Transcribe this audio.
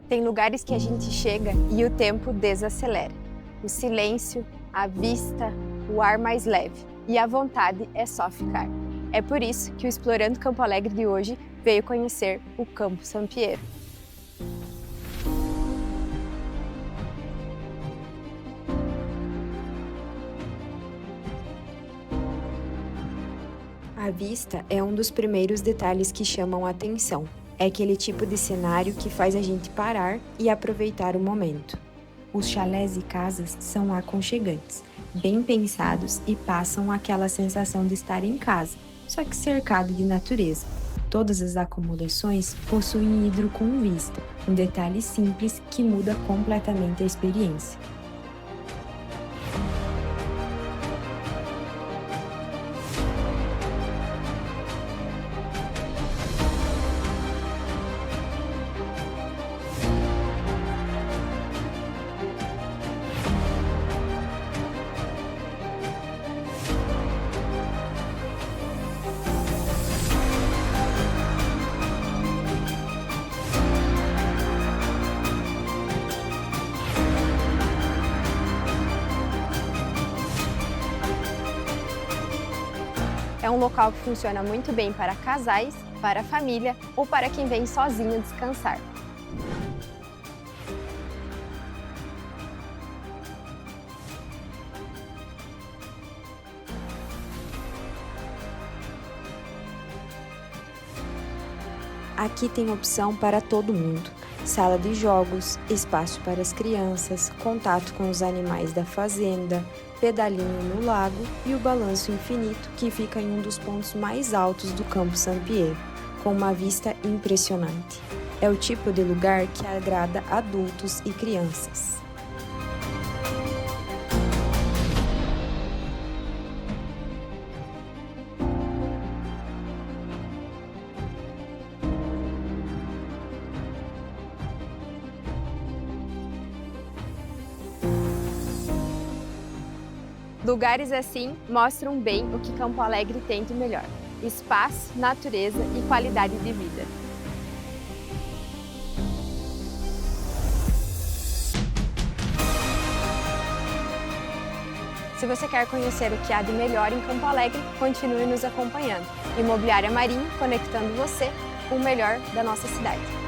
Tem lugares que a gente chega e o tempo desacelera. O silêncio, a vista, o ar mais leve. E a vontade é só ficar. É por isso que o Explorando Campo Alegre de hoje veio conhecer o Campo Sampiero. A vista é um dos primeiros detalhes que chamam a atenção. É aquele tipo de cenário que faz a gente parar e aproveitar o momento. Os chalés e casas são aconchegantes, bem pensados e passam aquela sensação de estar em casa, só que cercado de natureza. Todas as acomodações possuem hidro com vista, um detalhe simples que muda completamente a experiência. É um local que funciona muito bem para casais, para a família ou para quem vem sozinho descansar. Aqui tem opção para todo mundo. Sala de jogos, espaço para as crianças, contato com os animais da fazenda, pedalinho no lago e o balanço infinito que fica em um dos pontos mais altos do Campo Sampiero, com uma vista impressionante. É o tipo de lugar que agrada adultos e crianças. Lugares assim mostram bem o que Campo Alegre tem de melhor: espaço, natureza e qualidade de vida. Se você quer conhecer o que há de melhor em Campo Alegre, continue nos acompanhando. Imobiliária Marinho, conectando você com o melhor da nossa cidade.